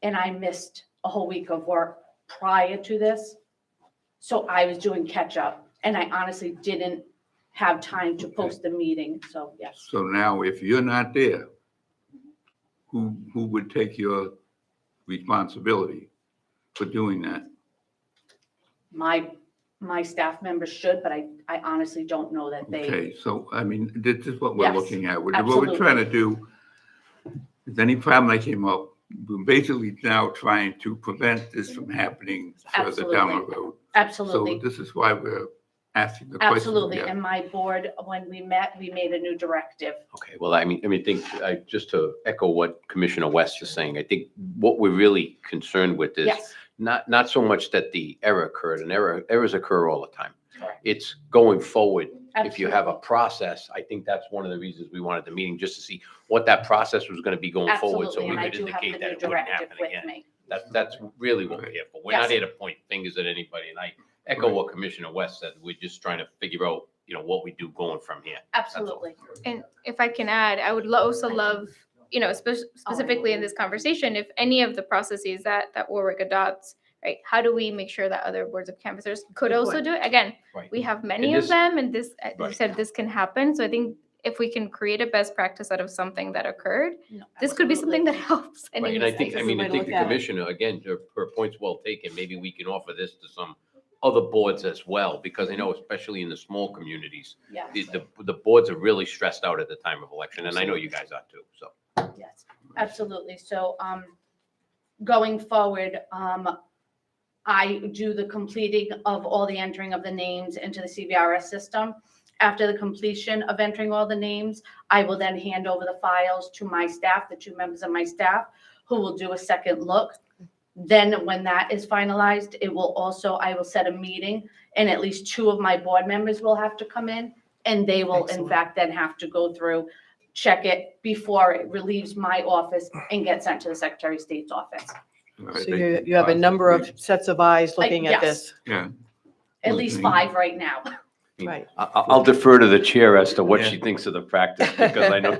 and I missed a whole week of work prior to this. So I was doing catch up and I honestly didn't have time to post the meeting, so yes.
So now if you're not there, who would take your responsibility for doing that?
My staff members should, but I honestly don't know that they,
Okay, so I mean, this is what we're
Yes,
looking at. What
absolutely.
we're trying to do, is any problem that came up, we're basically now trying to prevent this from happening further down the road.
absolutely.
So this is why we're asking the question.
Absolutely,
Yeah.
and my board, when we met, we made a new directive.
Okay, well, I think, just to echo what Commissioner West is saying, I think what we're really concerned with is
Yes,
not so much that the error occurred, and errors occur all the time.
correct.
It's going forward. If you have a
Absolutely.
process, I think that's one of the reasons we wanted the meeting, just to see what that process was going to be going forward, so
Absolutely,
we
and I
could
do have the
indicate that
new
it wouldn't
directive
happen
with
again.
me.
That's really what we're here for. We're not
Yes.
here to point fingers at anybody, and I echo what Commissioner West said. We're just trying to figure out, what we do going from here.
Absolutely.
And if I can add, I would also love, specifically in this conversation, if any of the processes that Warwick adopts, right? How do we make sure that other boards of canvassers could
Good
also
point.
do it? Again,
Right.
we have many
And
of
this-
them, and this, as you
Right.
said, this can happen. So I think if we can create a best practice out of something that occurred,
No,
this could be something that helps any
Right, and I
mistakes.
think,
is the way to
the
look at it.
commissioner, again, her point's well taken. Maybe we can offer this to some other boards as well, because I know especially in the small communities,
Yes,
the boards are really stressed out at the time of election, and I know you guys are too, so.
yes, absolutely. So, going forward, I do the completing of all the entering of the names into the CVRS system. After the completion of entering all the names, I will then hand over the files to my staff, the 2 members of my staff, who will do a second look. Then when that is finalized, I will set a meeting, and at least 2 of my board members will have to come in, and they will in
Excellent.
fact then have to go through, check it before it relieves my office and gets sent to the Secretary of State's office.
So you have a number of sets of eyes looking at
yes.
this.
Yeah.
At least
Okay.
5 right now.
Right.
I'll defer to the chair as to what
Yeah.
she thinks of the practice, because I know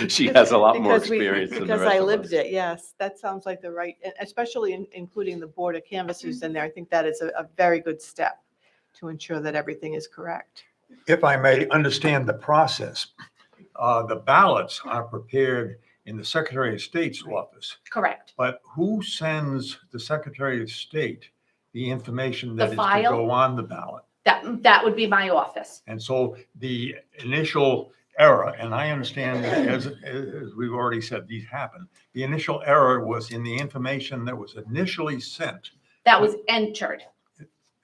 she has a lot more
Because we-
experience than the
Because
rest
I
of
lived
us.
it, yes. That sounds like the right, especially including the board of canvassers in there. I think that is a very good step to ensure that everything is correct.
If I may understand the process, the ballots are prepared in the Secretary of State's office,
Correct.
but who sends the Secretary of State the information
The
that is to
file?
go on the ballot?
That would be my office.
And so the initial error, and I understand, as we've already said, these happen. The initial error was in the information that was initially sent.
That was entered.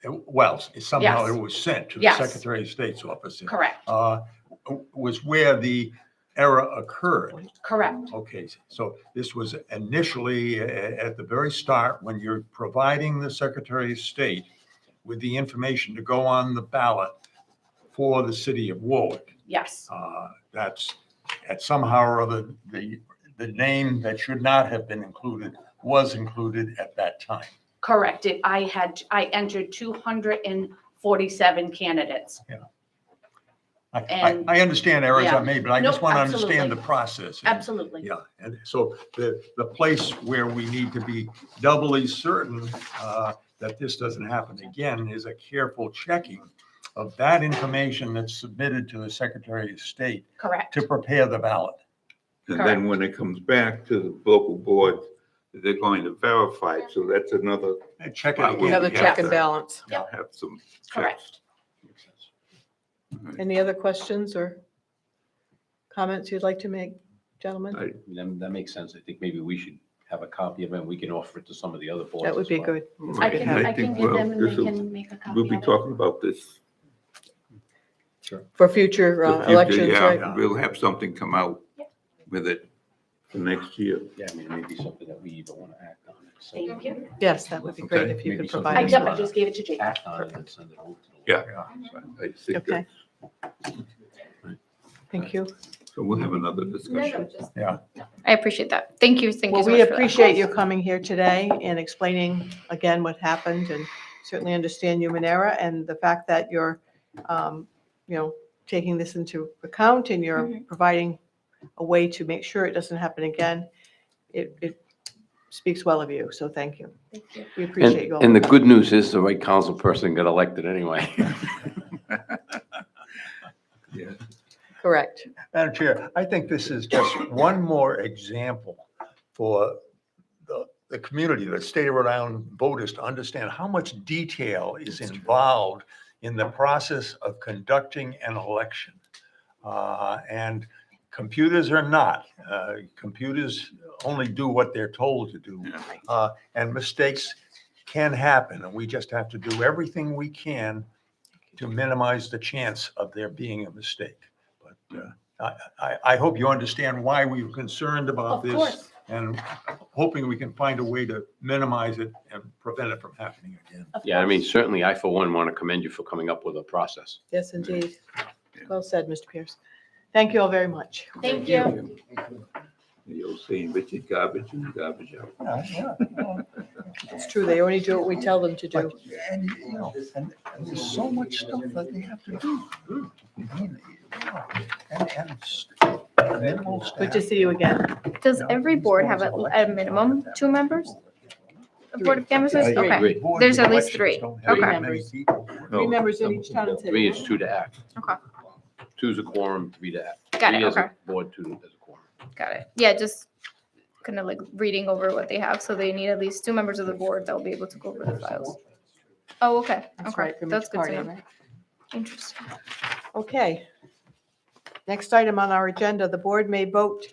Well, somehow
Yes.
it was sent to the
Yes.
Secretary of State's office.
Correct.
Was where the error occurred.
Correct.
Okay, so this was initially at the very start, when you're providing the Secretary of State with the information to go on the ballot for the city of Warwick.
Yes.
That's at somehow or other, the name that should not have been included was included at that time.
Correct. I entered 247 candidates. And-
I understand errors
Yeah.
are made, but I
Nope,
just want to understand
absolutely.
the process.
Absolutely.
Yeah, and so the place where we need to be doubly certain that this doesn't happen again is a careful checking of that information that's submitted to the Secretary of State
Correct.
to prepare the ballot.
And then when it comes back to the local board, they're going to verify it. So that's another,
And check
Well,
it.
we
Another
have
check and
to-
balance.
have some checks.
Correct.
Any other questions or comments you'd like to make, gentlemen?
That makes sense. I think maybe we should have a copy of it, and we can offer it to some of the other boards
That would
as
be
well.
good.
I can
I think,
give
well,
them and they
this'll-
can make a copy
We'll be
of it.
talking about this.
For future
the future,
elections,
yeah.
right?
We'll have something come out with it for next year.
Yeah, maybe something that we even want to act on. So
Thank you.
Yes, that would be great
Okay.
if you
Maybe
could
something
provide
I
us
yep,
with.
I just gave it to Jake.
act on it and send it over to the.
Yeah. I think
Okay.
that-
Thank you.
So we'll have another discussion.
I appreciate that. Thank you. Thank you
Well,
so
we
much for that.
appreciate you coming here today and explaining again what happened, and certainly understand human error and the fact that you're, taking this into account and you're providing a way to make sure it doesn't happen again. It speaks well of you, so thank you.
Thank you.
We appreciate you all.
And the good news is the right council person got elected anyway.
Yeah.
Correct.
Madam Chair, I think this is just one more example for the community, the state of Rhode Island voters to understand how much detail is involved in the process of conducting an election. And computers are not. Computers only do what they're told to do. And mistakes can happen, and we just have to do everything we can to minimize the chance of there being a mistake. But I hope you understand why we were concerned about
Of
this.
course.
And hoping we can find a way to minimize it and prevent it from happening again.
Yeah, I mean, certainly I, for one, want to commend you for coming up with a process.
Yes, indeed. Well said, Mr. Pierce. Thank you all very much.
Thank you.
The old saying, Richard garbage in, garbage out.
It's true, they only do what we tell them to do.
And, you know, and there's so much stuff that they have to do. I mean, and minimal
Good to
staff.
see you again.
Does every board have at a minimum 2 members? A board of canvassers?
Three.
Okay.
Agree.
There's at least 3.
Don't have
Okay.
that many people.
Three members in each town and
To me,
city.
it's 2 to act.
Okay.
2's a quorum, 3 to act.
Got it,
3 as a
okay.
Board, 2 as a quorum.
Got it. Yeah, just kind of like reading over what they have. So they need at least 2 members of the board that will be able to go over the files. Oh, okay.
That's
Okay.
right, from
That's
each
good
party,
to know.
right?
Interesting.
Okay. Next item on our agenda, the board may vote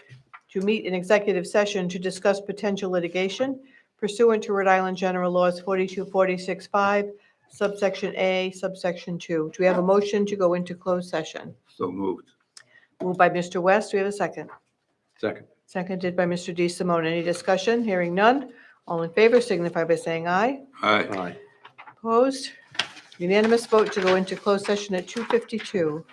to meet in executive session to discuss potential litigation pursuant to Rhode Island General Laws 4246-5, subsection A, subsection 2. Do we have a motion to go into closed session?
So moved.
Moved by Mr. West. Do we have a second?
Second.
Seconded by Mr. D. Simone. Any discussion? Hearing none. All in favor signify by saying aye.
Aye.
Aye.
Opposed? Unanimous vote to go into closed session at 2:52.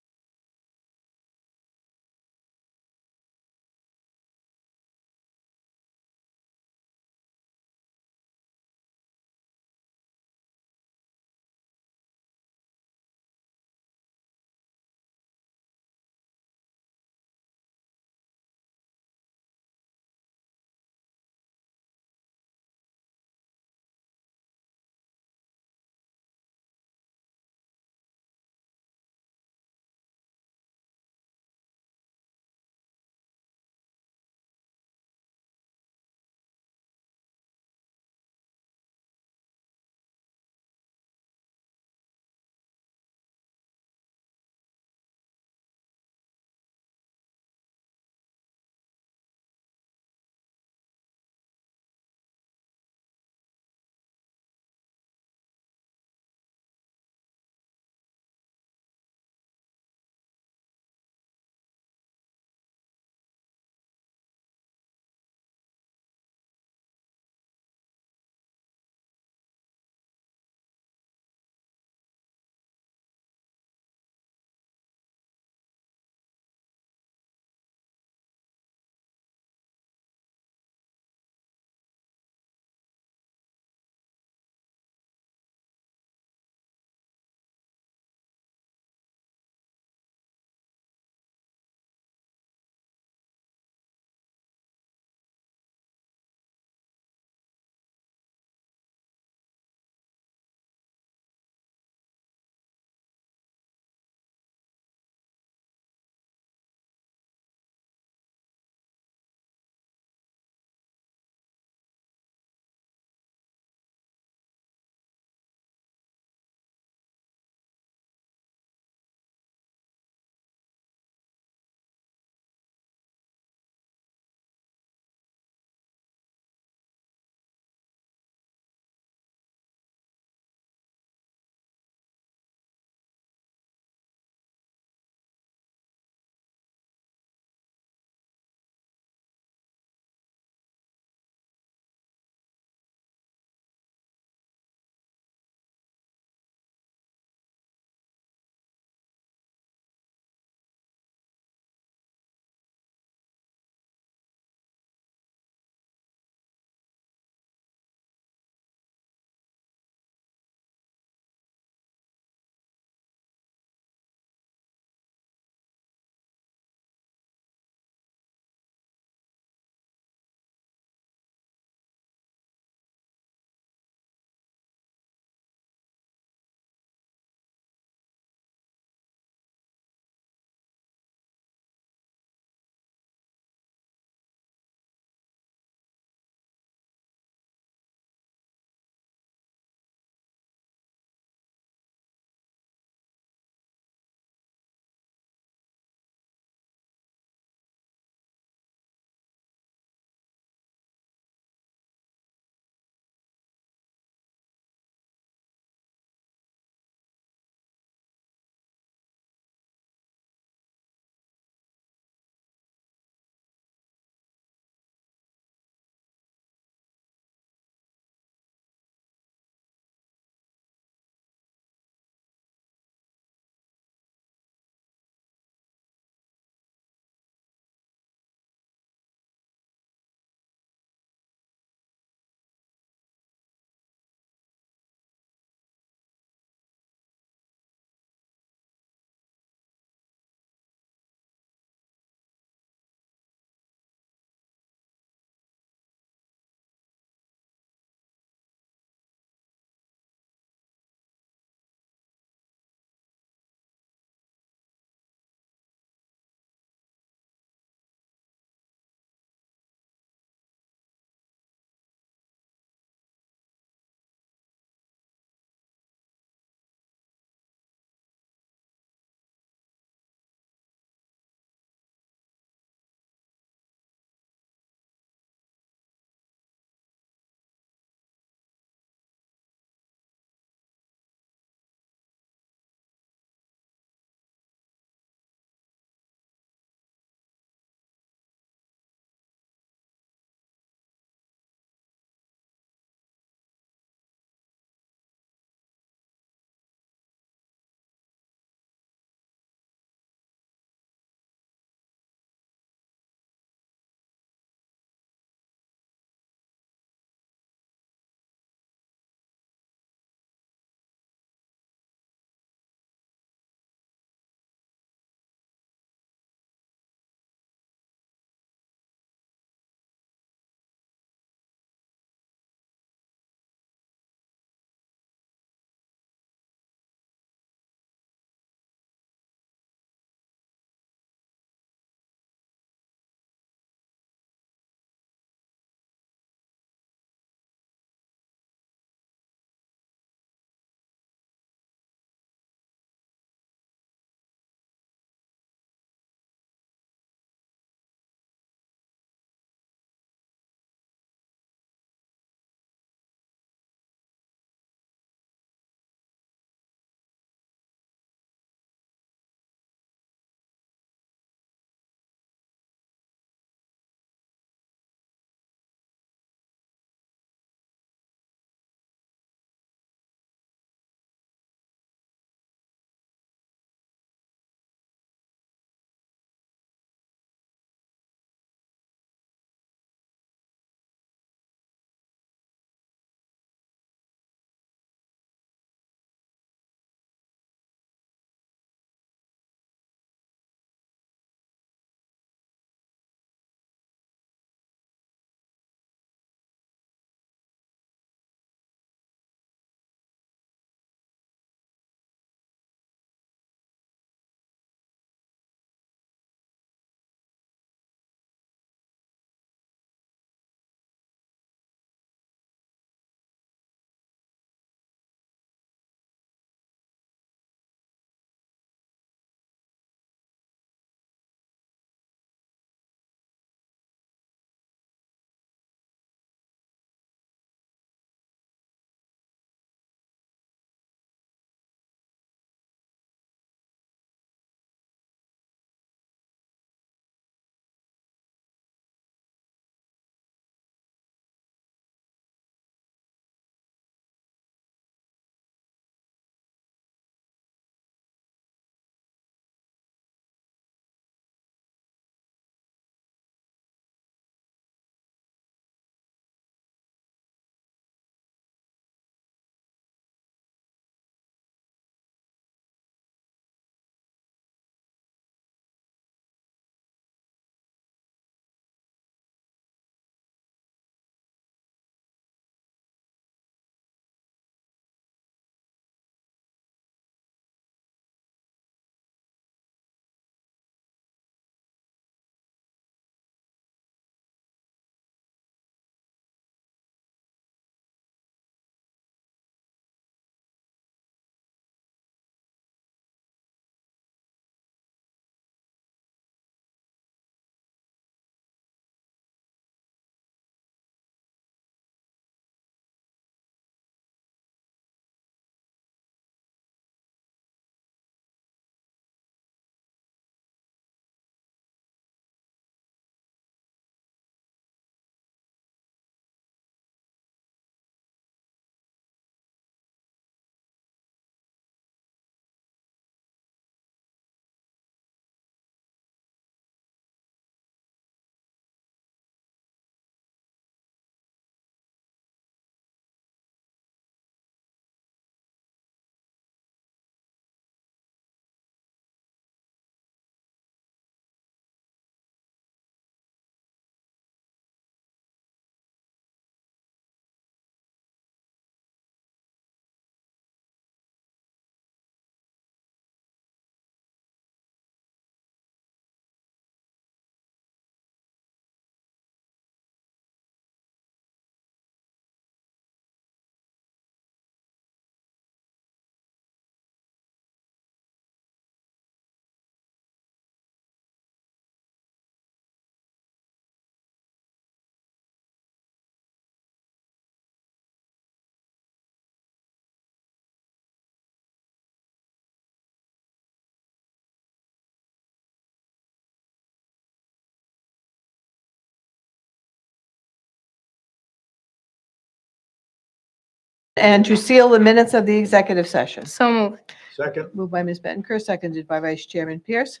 And to seal the minutes of the executive session.
So moved.
Second?
Moved by Ms. Bettenker, seconded by Vice Chairman Pierce.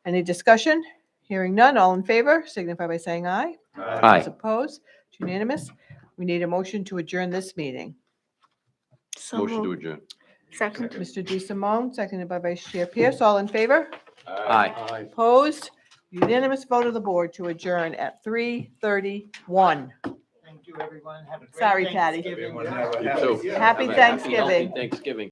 Any discussion? Hearing none, all in favor, signify by saying aye.
Aye.
Those opposed, it's unanimous. We need a motion to adjourn this meeting.
So
Motion to
moved.
adjourn.
Second.
Mr. D. Simone, seconded by Vice Chair Pierce, all in favor?
Aye.
Opposed? Unanimous vote of the board to adjourn at 3:31.
Thank you, everyone. Have a great
Sorry, Patty.
Thanksgiving.
You too.
Happy
Have a
Thanksgiving.
healthy Thanksgiving.